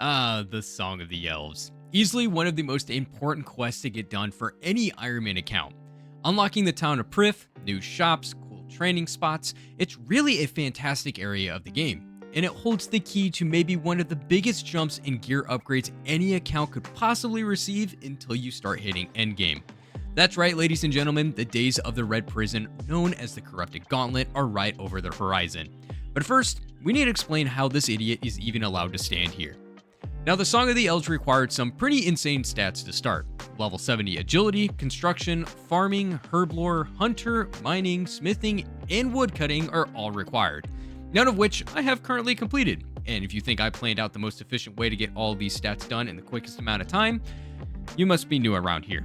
Ah, the Song of the Elves. Easily one of the most important quests to get done for any Ironman account. Unlocking the town of Prif, new shops, cool training spots, it's really a fantastic area of the game. And it holds the key to maybe one of the biggest jumps in gear upgrades any account could possibly receive until you start hitting endgame. That's right, ladies and gentlemen, the days of the Red Prison, known as the Corrupted Gauntlet, are right over the horizon. But first, we need to explain how this idiot is even allowed to stand here. Now, the Song of the Elves required some pretty insane stats to start. Level 70 agility, construction, farming, herblore, hunter, mining, smithing, and woodcutting are all required. None of which I have currently completed. And if you think I planned out the most efficient way to get all of these stats done in the quickest amount of time, you must be new around here.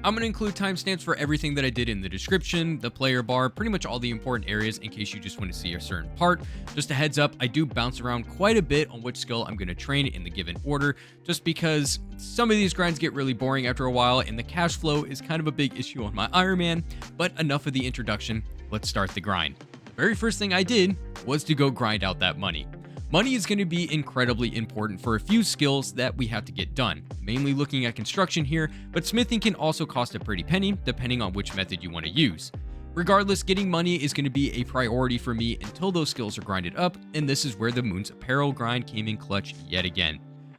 I'm going to include timestamps for everything that I did in the description, the player bar, pretty much all the important areas in case you just want to see a certain part. Just a heads up, I do bounce around quite a bit on which skill I'm going to train in the given order, just because some of these grinds get really boring after a while and the cash flow is kind of a big issue on my Ironman. But enough of the introduction, let's start the grind. The very first thing I did was to go grind out that money. Money is going to be incredibly important for a few skills that we have to get done, mainly looking at construction here, but smithing can also cost a pretty penny depending on which method you want to use. Regardless, getting money is going to be a priority for me until those skills are grinded up, and this is where the Moon's Apparel grind came in clutch yet again.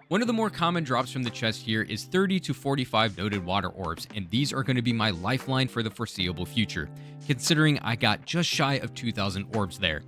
One of the more common drops from the chest here is 30 to 45 noted water orbs, and these are going to be my lifeline for the foreseeable future, considering I got just shy of 2,000 orbs there.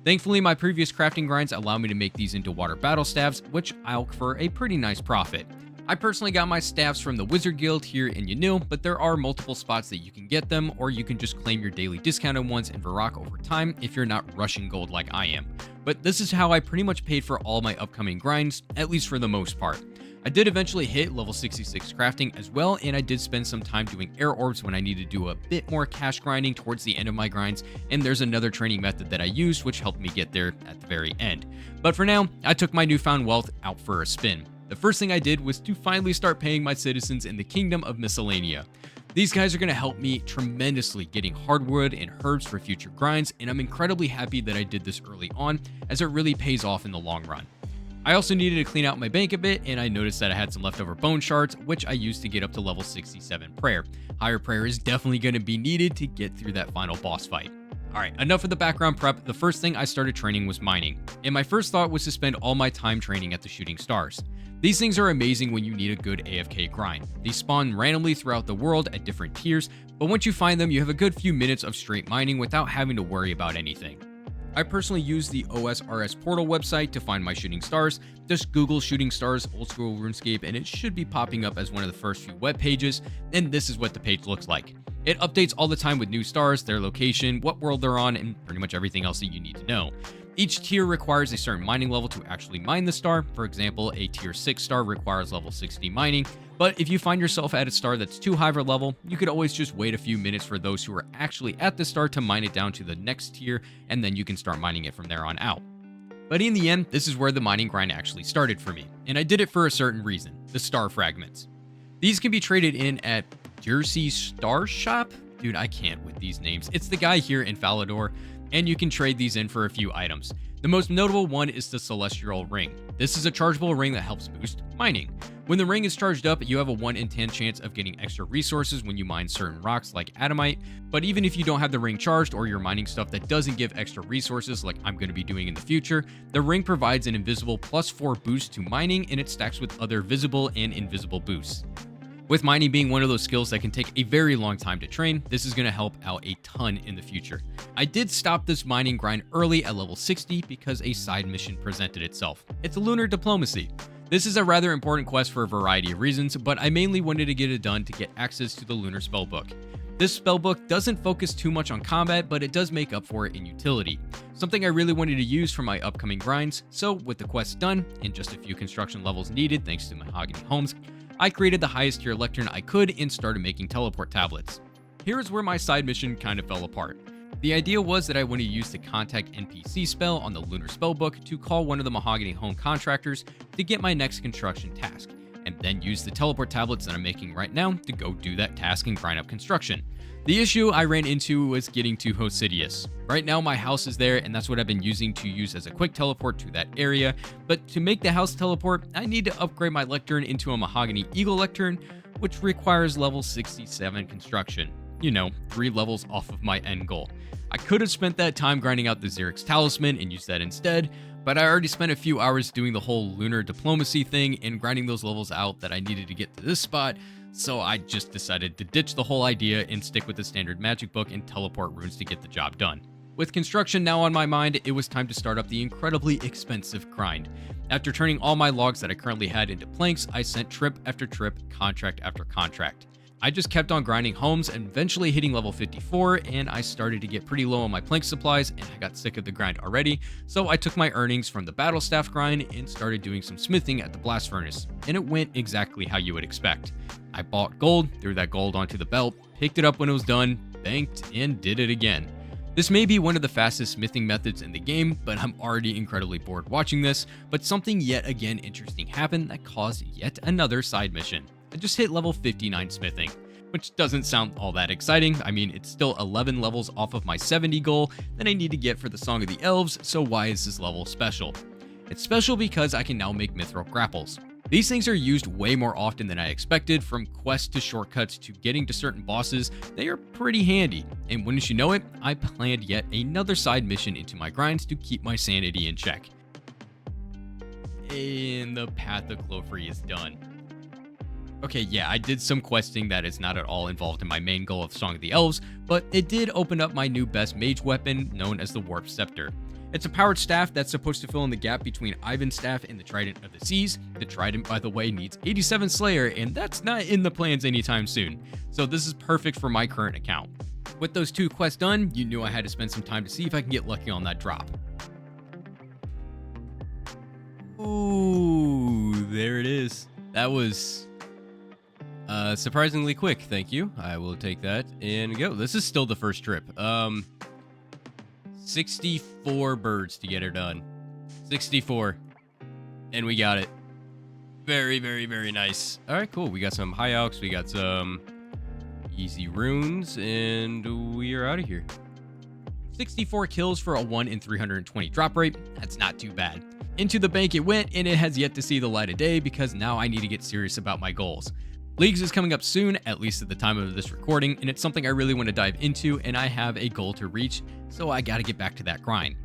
Thankfully, my previous crafting grinds allow me to make these into water battle staves, which I'll for a pretty nice profit. I personally got my staves from the Wizard Guild here in Yanil, but there are multiple spots that you can get them, or you can just claim your daily discounted ones in Varrock over time if you're not rushing gold like I am. But this is how I pretty much paid for all my upcoming grinds, at least for the most part. I did eventually hit level 66 crafting as well, and I did spend some time doing air orbs when I needed to do a bit more cash grinding towards the end of my grinds, and there's another training method that I used which helped me get there at the very end. But for now, I took my newfound wealth out for a spin. The first thing I did was to finally start paying my citizens in the Kingdom of Miscellanea. These guys are going to help me tremendously getting hardwood and herbs for future grinds, and I'm incredibly happy that I did this early on as it really pays off in the long run. I also needed to clean out my bank a bit, and I noticed that I had some leftover bone shards, which I used to get up to level 67 prayer. Higher prayer is definitely going to be needed to get through that final boss fight. Alright, enough of the background prep. The first thing I started training was mining, and my first thought was to spend all my time training at the shooting stars. These things are amazing when you need a good AFK grind. These spawn randomly throughout the world at different tiers, but once you find them, you have a good few minutes of straight mining without having to worry about anything. I personally use the OSRS portal website to find my shooting stars. Just Google shooting stars old school RuneScape and it should be popping up as one of the first few web pages, and this is what the page looks like. It updates all the time with new stars, their location, what world they're on, and pretty much everything else that you need to know. Each tier requires a certain mining level to actually mine the star. For example, a tier 6 star requires level 60 mining, but if you find yourself at a star that's too high of a level, you could always just wait a few minutes for those who are actually at the star to mine it down to the next tier, and then you can start mining it from there on out. But in the end, this is where the mining grind actually started for me, and I did it for a certain reason: the star fragments. These can be traded in at Jersey Star Shop? Dude, I can't with these names. It's the guy here in Falador, and you can trade these in for a few items. The most notable one is the Celestial Ring. This is a chargeable ring that helps boost mining. When the ring is charged up, you have a 1 in 10 chance of getting extra resources when you mine certain rocks like Adamite, but even if you don't have the ring charged or you're mining stuff that doesn't give extra resources like I'm going to be doing in the future, the ring provides an invisible +4 boost to mining, and it stacks with other visible and invisible boosts. With mining being one of those skills that can take a very long time to train, this is going to help out a ton in the future. I did stop this mining grind early at level 60 because a side mission presented itself. It's a lunar diplomacy. This is a rather important quest for a variety of reasons, but I mainly wanted to get it done to get access to the lunar spellbook. This spellbook doesn't focus too much on combat, but it does make up for it in utility. Something I really wanted to use for my upcoming grinds, so with the quest done, and just a few construction levels needed thanks to Mahogany Homes, I created the highest tier lectern I could and started making teleport tablets. Here is where my side mission kind of fell apart. The idea was that I wanted to use the contact NPC spell on the lunar spellbook to call one of the Mahogany Home contractors to get my next construction task, and then use the teleport tablets that I'm making right now to go do that task and grind up construction. The issue I ran into was getting to Hosidius. Right now my house is there, and that's what I've been using to use as a quick teleport to that area, but to make the house teleport, I need to upgrade my lectern into a mahogany eagle lectern, which requires level 67 construction. 3 levels off of my end goal. I could have spent that time grinding out the Xerix talisman and used that instead, but I already spent a few hours doing the whole lunar diplomacy thing and grinding those levels out that I needed to get to this spot, so I just decided to ditch the whole idea and stick with the standard magic book and teleport runes to get the job done. With construction now on my mind, it was time to start up the incredibly expensive grind. After turning all my logs that I currently had into planks, I sent trip after trip, contract after contract. I just kept on grinding homes and eventually hitting level 54, and I started to get pretty low on my plank supplies and I got sick of the grind already, so I took my earnings from the battle staff grind and started doing some smithing at the blast furnace, and it went exactly how you would expect. I bought gold, threw that gold onto the belt, picked it up when it was done, banked, and did it again. This may be one of the fastest smithing methods in the game, but I'm already incredibly bored watching this, but something yet again interesting happened that caused yet another side mission. I just hit level 59 smithing, which doesn't sound all that exciting. I mean, it's still 11 levels off of my 70 goal that I need to get for the Song of the Elves, so why is this level special? It's special because I can now make mithril grapples. These things are used way more often than I expected, from quests to shortcuts to getting to certain bosses. They are pretty handy, and wouldn't you know it, I planned yet another side mission into my grinds to keep my sanity in check. And the Path of Clofree is done. Okay, yeah, I did some questing that is not at all involved in my main goal of Song of the Elves, but it did open up my new best mage weapon, known as the Warp Scepter. It's a powered staff that's supposed to fill in the gap between Ivan's staff and the Trident of the Seas. The Trident, by the way, needs 87 Slayer, and that's not in the plans anytime soon, so this is perfect for my current account. With those 2 quests done, you knew I had to spend some time to see if I can get lucky on that drop. Ooh, there it is. That was surprisingly quick, thank you. I will take that and go. This is still the first trip. 64 birds to get her done. 64. And we got it. Very, very, very nice. All right, cool. We got some high alks. We got some easy runes, and we are out of here. 64 kills for a 1 in 320 drop rate. That's not too bad. Into the bank it went, and it has yet to see the light of day because now I need to get serious about my goals. Leagues is coming up soon, at least at the time of this recording, and it's something I really want to dive into, and I have a goal to reach, so I gotta get back to that grind.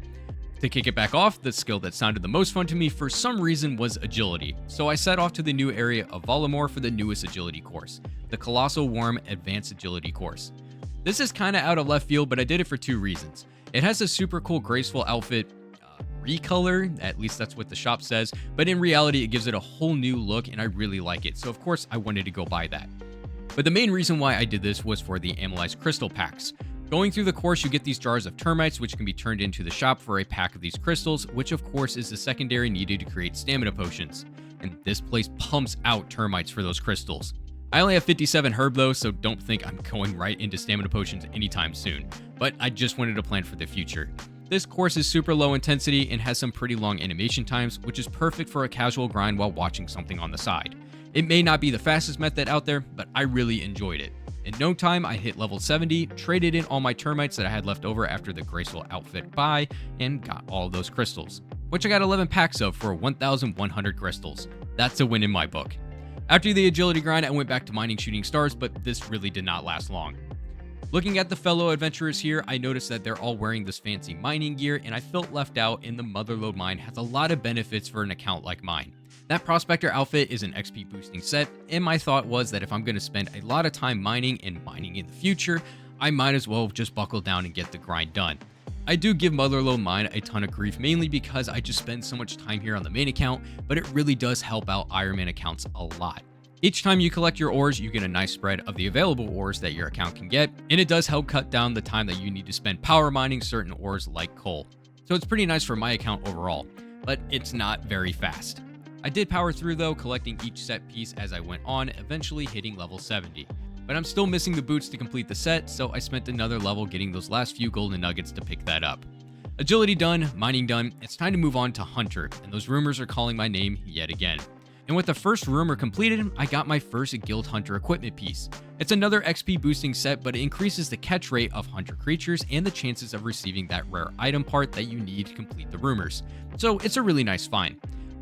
To kick it back off, the skill that sounded the most fun to me for some reason was agility, so I set off to the new area of Volamore for the newest agility course, the Colossal Worm Advanced Agility course. This is kinda out of left field, but I did it for 2 reasons. It has a super cool graceful outfit recolor, at least that's what the shop says, but in reality it gives it a whole new look and I really like it, so of course I wanted to go buy that. But the main reason why I did this was for the Analyzed Crystal packs. Going through the course you get these jars of termites which can be turned into the shop for a pack of these crystals, which of course is the secondary needed to create stamina potions, and this place pumps out termites for those crystals. I only have 57 herb though, so don't think I'm going right into stamina potions anytime soon, but I just wanted to plan for the future. This course is super low intensity and has some pretty long animation times, which is perfect for a casual grind while watching something on the side. It may not be the fastest method out there, but I really enjoyed it. In no time, I hit level 70, traded in all my termites that I had left over after the graceful outfit buy, and got all those crystals, which I got 11 packs of for 1,100 crystals. That's a win in my book. After the agility grind, I went back to mining shooting stars, but this really did not last long. Looking at the fellow adventurers here, I noticed that they're all wearing this fancy mining gear, and I felt left out, and the Motherlode mine has a lot of benefits for an account like mine. That Prospector outfit is an XP boosting set, and my thought was that if I'm going to spend a lot of time mining and mining in the future, I might as well just buckle down and get the grind done. I do give Motherlode mine a ton of grief, mainly because I just spend so much time here on the main account, but it really does help out Ironman accounts a lot. Each time you collect your ores, you get a nice spread of the available ores that your account can get, and it does help cut down the time that you need to spend power mining certain ores like coal. So it's pretty nice for my account overall, but it's not very fast. I did power through though, collecting each set piece as I went on, eventually hitting level 70. But I'm still missing the boots to complete the set, so I spent another level getting those last few golden nuggets to pick that up. Agility done, mining done, it's time to move on to Hunter, and those rumors are calling my name yet again. And with the first rumor completed, I got my first Guild Hunter equipment piece. It's another XP boosting set, but it increases the catch rate of hunter creatures and the chances of receiving that rare item part that you need to complete the rumors. So it's a really nice find.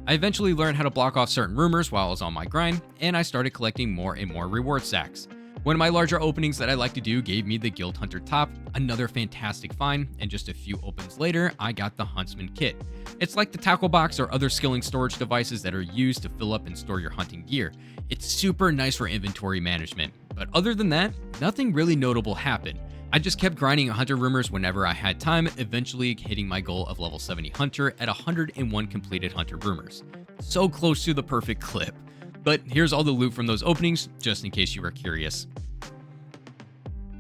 I eventually learned how to block off certain rumors while I was on my grind, and I started collecting more and more reward stacks. One of my larger openings that I like to do gave me the Guild Hunter top, another fantastic find, and just a few opens later, I got the Huntsman kit. It's like the tackle box or other skilling storage devices that are used to fill up and store your hunting gear. It's super nice for inventory management, but other than that, nothing really notable happened. I just kept grinding hunter rumors whenever I had time, eventually hitting my goal of level 70 hunter at 101 completed hunter rumors. So close to the perfect clip. But here's all the loot from those openings, just in case you were curious.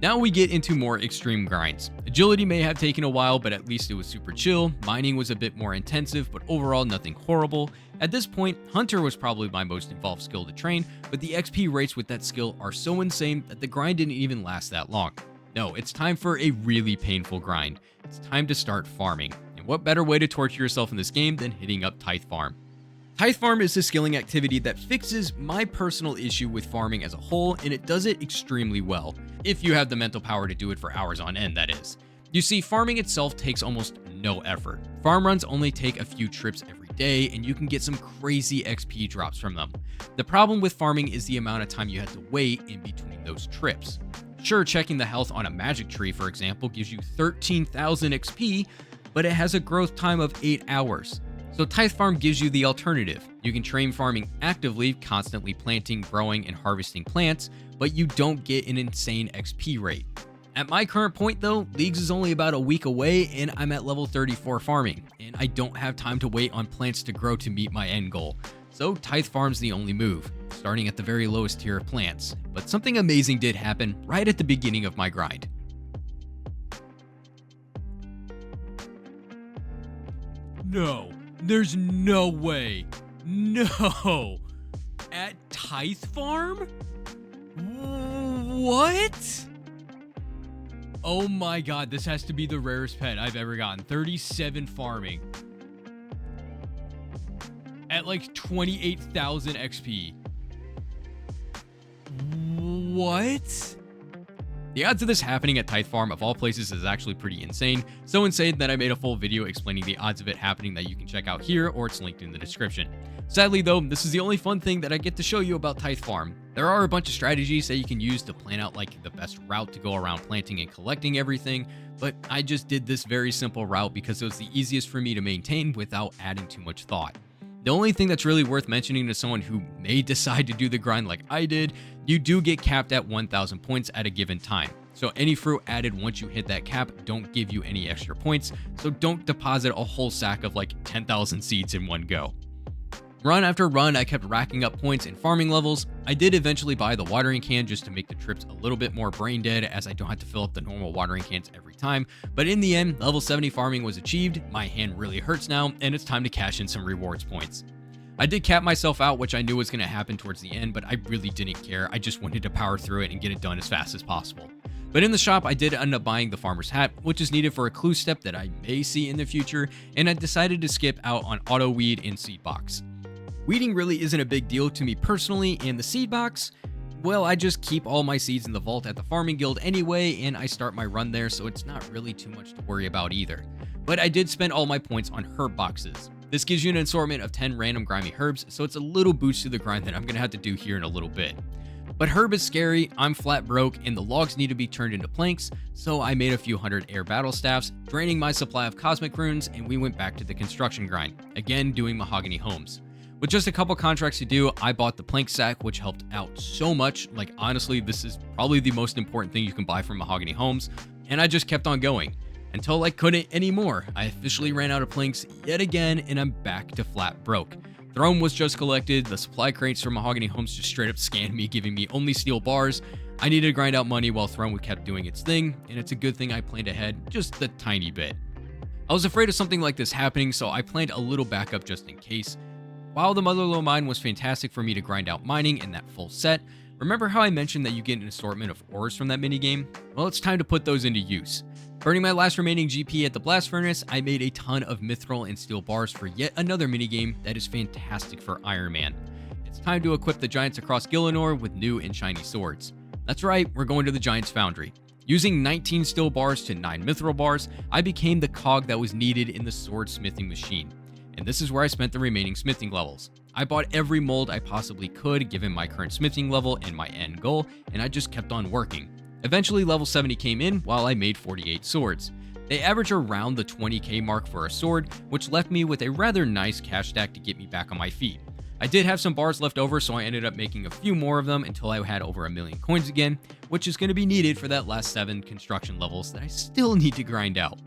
Now we get into more extreme grinds. Agility may have taken a while, but at least it was super chill. Mining was a bit more intensive, but overall nothing horrible. At this point, Hunter was probably my most involved skill to train, but the XP rates with that skill are so insane that the grind didn't even last that long. No, it's time for a really painful grind. It's time to start farming. And what better way to torture yourself in this game than hitting up Tithe Farm? Tithe Farm is a skilling activity that fixes my personal issue with farming as a whole, and it does it extremely well. If you have the mental power to do it for hours on end, that is. You see, farming itself takes almost no effort. Farm runs only take a few trips every day, and you can get some crazy XP drops from them. The problem with farming is the amount of time you have to wait in between those trips. Sure, checking the health on a magic tree, for example, gives you 13,000 XP, but it has a growth time of 8 hours. So Tithe Farm gives you the alternative. You can train farming actively, constantly planting, growing, and harvesting plants, but you don't get an insane XP rate. At my current point though, Leagues is only about a week away and I'm at level 34 farming, and I don't have time to wait on plants to grow to meet my end goal. So Tithe Farm's the only move, starting at the very lowest tier of plants. But something amazing did happen right at the beginning of my grind. No. There's no way. No. At Tithe Farm? What? Oh my god, this has to be the rarest pet I've ever gotten. 37 farming. At like 28,000 XP. What? The odds of this happening at Tithe Farm of all places is actually pretty insane. So insane that I made a full video explaining the odds of it happening that you can check out here, or it's linked in the description. Sadly though, this is the only fun thing that I get to show you about Tithe Farm. There are a bunch of strategies that you can use to plan out like the best route to go around planting and collecting everything, but I just did this very simple route because it was the easiest for me to maintain without adding too much thought. The only thing that's really worth mentioning to someone who may decide to do the grind like I did, you do get capped at 1,000 points at a given time. So any fruit added once you hit that cap don't give you any extra points, so don't deposit a whole sack of like 10,000 seeds in one go. Run after run, I kept racking up points and farming levels. I did eventually buy the watering can just to make the trips a little bit more brain dead, as I don't have to fill up the normal watering cans every time. But in the end, level 70 farming was achieved, my hand really hurts now, and it's time to cash in some rewards points. I did cap myself out, which I knew was going to happen towards the end, but I really didn't care. I just wanted to power through it and get it done as fast as possible. But in the shop, I did end up buying the farmer's hat, which is needed for a clue step that I may see in the future, and I decided to skip out on auto weed and seed box. Weeding really isn't a big deal to me personally, and the seed box, well, I just keep all my seeds in the vault at the farming guild anyway, and I start my run there, so it's not really too much to worry about either. But I did spend all my points on herb boxes. This gives you an assortment of 10 random grimy herbs, so it's a little boost to the grind that I'm going to have to do here in a little bit. But herb is scary, I'm flat broke, and the logs need to be turned into planks, so I made a few hundred air battle staffs, draining my supply of cosmic runes, and we went back to the construction grind, again doing mahogany homes. With just a couple contracts to do, I bought the plank sack, which helped out so much. Like, honestly, this is probably the most important thing you can buy from mahogany homes, and I just kept on going until I couldn't anymore. I officially ran out of planks yet again, and I'm back to flat broke. Throne was just collected, the supply crates from mahogany homes just straight up scanned me, giving me only steel bars. I needed to grind out money while Throne kept doing its thing, and it's a good thing I planned ahead just a tiny bit. I was afraid of something like this happening, so I planned a little backup just in case. While the Motherlode mine was fantastic for me to grind out mining in that full set, remember how I mentioned that you get an assortment of ores from that minigame? Well, it's time to put those into use. Burning my last remaining GP at the blast furnace, I made a ton of mithril and steel bars for yet another minigame that is fantastic for Ironman. It's time to equip the giants across Gielinor with new and shiny swords. That's right, we're going to the Giants Foundry. Using 19 steel bars to 9 mithril bars, I became the cog that was needed in the sword smithing machine. And this is where I spent the remaining smithing levels. I bought every mold I possibly could given my current smithing level and my end goal, and I just kept on working. Eventually level 70 came in while I made 48 swords. They average around the 20k mark for a sword, which left me with a rather nice cash stack to get me back on my feet. I did have some bars left over, so I ended up making a few more of them until I had over 1 million coins again, which is going to be needed for that last 7 construction levels that I still need to grind out.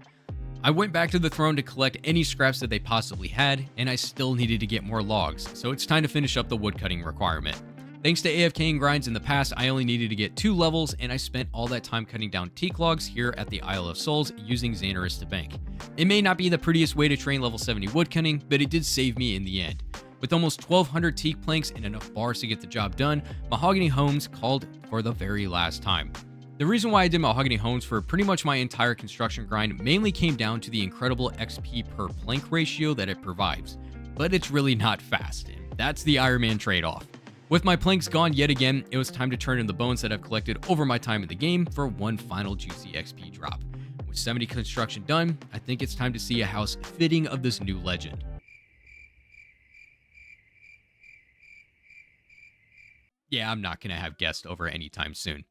I went back to the throne to collect any scraps that they possibly had, and I still needed to get more logs, so it's time to finish up the woodcutting requirement. Thanks to AFKing grinds in the past, I only needed to get 2 levels, and I spent all that time cutting down teak logs here at the Isle of Souls using Xanaris to bank. It may not be the prettiest way to train level 70 woodcutting, but it did save me in the end. With almost 1,200 teak planks and enough bars to get the job done, Mahogany Homes called for the very last time. The reason why I did Mahogany Homes for pretty much my entire construction grind mainly came down to the incredible XP per plank ratio that it provides, but it's really not fast, and that's the Ironman trade-off. With my planks gone yet again, it was time to turn in the bones that I've collected over my time in the game for one final juicy XP drop. With 70 construction done, I think it's time to see a house fitting of this new legend. Yeah, I'm not going to have guests over anytime soon.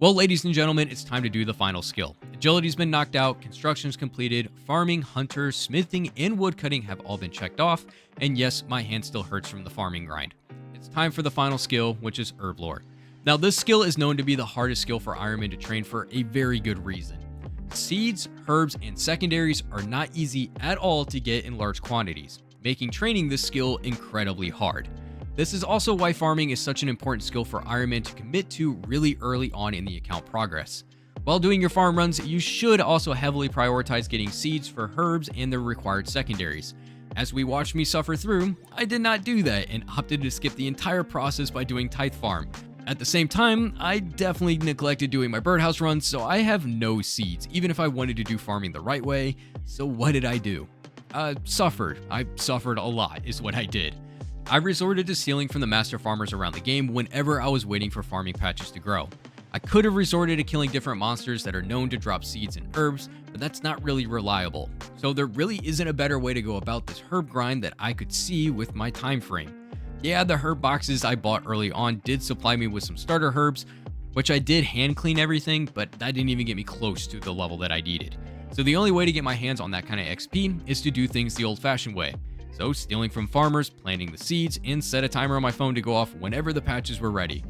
Well, ladies and gentlemen, it's time to do the final skill. Agility's been knocked out, construction's completed, farming, hunter, smithing, and woodcutting have all been checked off, and yes, my hand still hurts from the farming grind. It's time for the final skill, which is Herblore. Now, this skill is known to be the hardest skill for Ironman to train for a very good reason. Seeds, herbs, and secondaries are not easy at all to get in large quantities, making training this skill incredibly hard. This is also why farming is such an important skill for Ironman to commit to really early on in the account progress. While doing your farm runs, you should also heavily prioritize getting seeds for herbs and their required secondaries. As we watched me suffer through, I did not do that and opted to skip the entire process by doing Tithe Farm. At the same time, I definitely neglected doing my birdhouse runs, so I have no seeds, even if I wanted to do farming the right way. So what did I do? Suffered. I suffered a lot, is what I did. I resorted to stealing from the master farmers around the game whenever I was waiting for farming patches to grow. I could have resorted to killing different monsters that are known to drop seeds and herbs, but that's not really reliable. So there really isn't a better way to go about this herb grind that I could see with my time frame. Yeah, the herb boxes I bought early on did supply me with some starter herbs, which I did hand clean everything, but that didn't even get me close to the level that I needed. So the only way to get my hands on that kind of XP is to do things the old-fashioned way. So stealing from farmers, planting the seeds, and set a timer on my phone to go off whenever the patches were ready.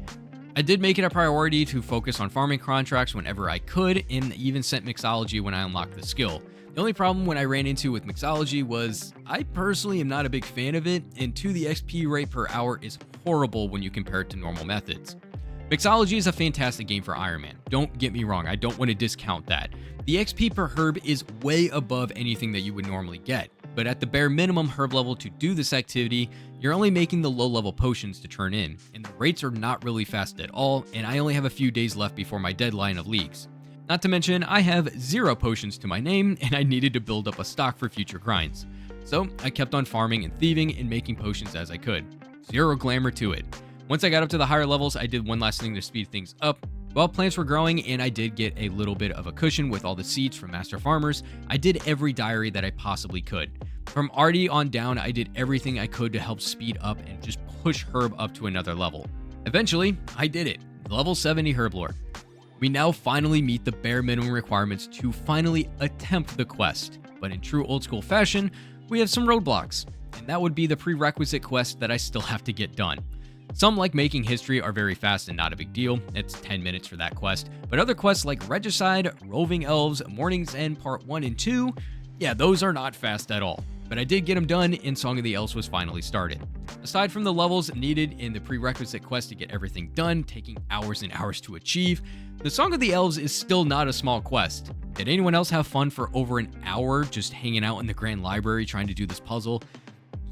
I did make it a priority to focus on farming contracts whenever I could, and even sent mixology when I unlocked the skill. The only problem when I ran into with mixology was I personally am not a big fan of it, and 2, the XP rate per hour is horrible when you compare it to normal methods. Mixology is a fantastic game for Ironman. Don't get me wrong, I don't want to discount that. The XP per herb is way above anything that you would normally get, but at the bare minimum herb level to do this activity, you're only making the low level potions to turn in, and the rates are not really fast at all, and I only have a few days left before my deadline of leagues. Not to mention, I have 0 potions to my name, and I needed to build up a stock for future grinds. So I kept on farming and thieving and making potions as I could. 0 glamour to it. Once I got up to the higher levels, I did one last thing to speed things up. While plants were growing and I did get a little bit of a cushion with all the seeds from master farmers, I did every diary that I possibly could. From Artie on down, I did everything I could to help speed up and just push Herb up to another level. Eventually, I did it. Level 70 Herblore. We now finally meet the bare minimum requirements to finally attempt the quest, but in true old school fashion, we have some roadblocks, and that would be the prerequisite quest that I still have to get done. Some, like making history, are very fast and not a big deal. It's 10 minutes for that quest. But other quests like Regicide, Roving Elves, Morning's End Part 1 and 2, yeah, those are not fast at all. But I did get them done, and Song of the Elves was finally started. Aside from the levels needed in the prerequisite quest to get everything done, taking hours and hours to achieve, the Song of the Elves is still not a small quest. Did anyone else have fun for over an hour just hanging out in the Grand Library trying to do this puzzle?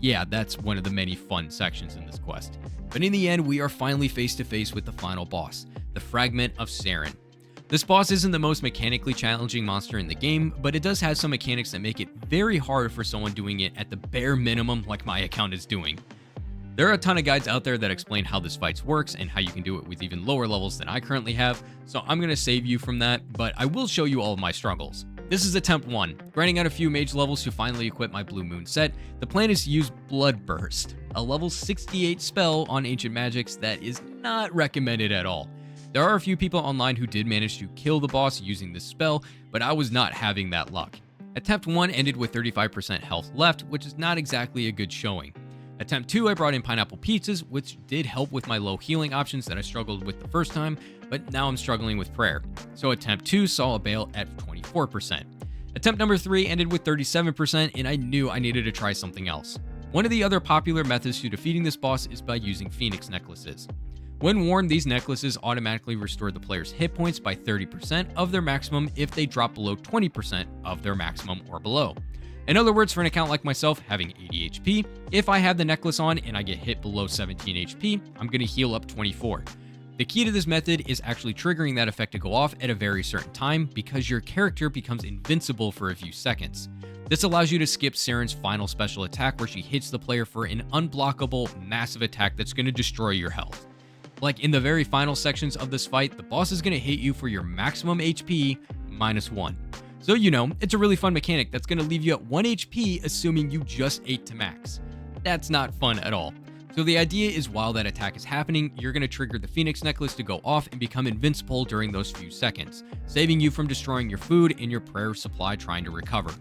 Yeah, that's one of the many fun sections in this quest. But in the end, we are finally face to face with the final boss, the Fragment of Saren. This boss isn't the most mechanically challenging monster in the game, but it does have some mechanics that make it very hard for someone doing it at the bare minimum like my account is doing. There are a ton of guides out there that explain how this fight works and how you can do it with even lower levels than I currently have, so I'm going to save you from that, but I will show you all of my struggles. This is attempt 1, grinding out a few mage levels to finally equip my Blue Moon set. The plan is to use Bloodburst, a level 68 spell on Ancient Magics that is not recommended at all. There are a few people online who did manage to kill the boss using this spell, but I was not having that luck. Attempt 1 ended with 35% health left, which is not exactly a good showing. Attempt 2, I brought in pineapple pizzas, which did help with my low healing options that I struggled with the first time, but now I'm struggling with prayer. So attempt 2 saw a bail at 24%. Attempt number 3 ended with 37%, and I knew I needed to try something else. One of the other popular methods to defeating this boss is by using Phoenix necklaces. When worn, these necklaces automatically restore the player's hit points by 30% of their maximum if they drop below 20% of their maximum or below. In other words, for an account like myself, having 80 HP, if I have the necklace on and I get hit below 17 HP, I'm going to heal up 24. The key to this method is actually triggering that effect to go off at a very certain time because your character becomes invincible for a few seconds. This allows you to skip Saren's final special attack where she hits the player for an unblockable, massive attack that's going to destroy your health. Like in the very final sections of this fight, the boss is going to hit you for your maximum HP minus 1. So it's a really fun mechanic that's going to leave you at 1 HP assuming you just ate to max. That's not fun at all. So the idea is while that attack is happening, you're going to trigger the Phoenix necklace to go off and become invincible during those few seconds, saving you from destroying your food and your prayer supply trying to recover.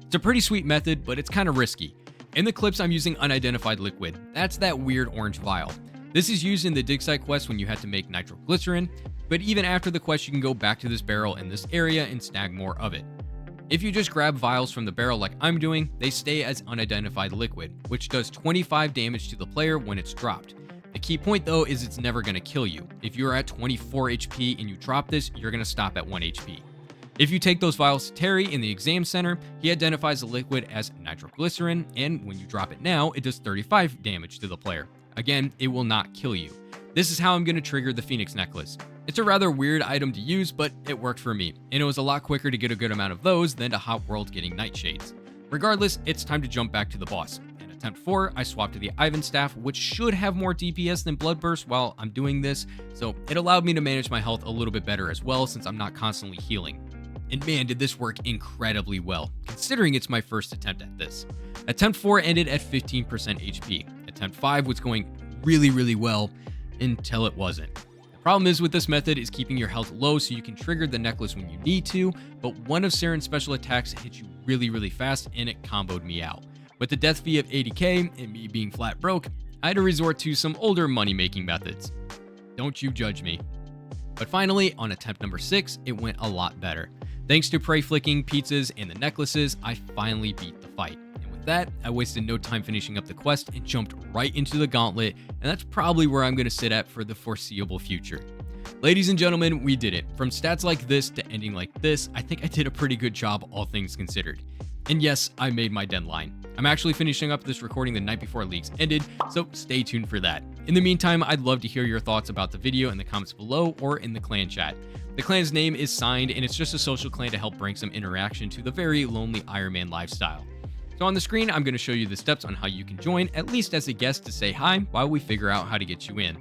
It's a pretty sweet method, but it's kind of risky. In the clips, I'm using unidentified liquid. That's that weird orange vial. This is used in the dig site quest when you had to make nitroglycerin, but even after the quest, you can go back to this barrel in this area and snag more of it. If you just grab vials from the barrel like I'm doing, they stay as unidentified liquid, which does 25 damage to the player when it's dropped. The key point though is it's never going to kill you. If you're at 24 HP and you drop this, you're going to stop at 1 HP. If you take those vials to Terry in the exam center, he identifies the liquid as nitroglycerin, and when you drop it now, it does 35 damage to the player. Again, it will not kill you. This is how I'm going to trigger the Phoenix necklace. It's a rather weird item to use, but it worked for me, and it was a lot quicker to get a good amount of those than to Hot World getting nightshades. Regardless, it's time to jump back to the boss. In attempt 4, I swapped to the Ivan staff, which should have more DPS than Bloodburst while I'm doing this, so it allowed me to manage my health a little bit better as well since I'm not constantly healing. And man, did this work incredibly well, considering it's my first attempt at this. Attempt 4 ended at 15% HP. Attempt 5 was going really well until it wasn't. The problem is with this method is keeping your health low so you can trigger the necklace when you need to, but one of Saren's special attacks hit you really fast and it comboed me out. With the death fee of 80k and me being flat broke, I had to resort to some older money-making methods. Don't you judge me. But finally, on attempt number 6, it went a lot better. Thanks to prey flicking, pizzas, and the necklaces, I finally beat the fight. And with that, I wasted no time finishing up the quest and jumped right into the gauntlet, and that's probably where I'm going to sit at for the foreseeable future. Ladies and gentlemen, we did it. From stats like this to ending like this, I think I did a pretty good job, all things considered. And yes, I made my deadline. I'm actually finishing up this recording the night before leagues ended, so stay tuned for that. In the meantime, I'd love to hear your thoughts about the video in the comments below or in the clan chat. The clan's name is Signed, and it's just a social clan to help bring some interaction to the very lonely Ironman lifestyle. So on the screen, I'm going to show you the steps on how you can join, at least as a guest to say hi while we figure out how to get you in.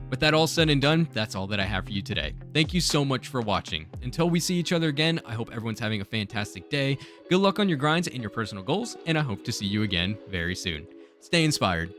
With that all said and done, that's all that I have for you today. Thank you so much for watching. Until we see each other again, I hope everyone's having a fantastic day. Good luck on your grinds and your personal goals, and I hope to see you again very soon. Stay inspired.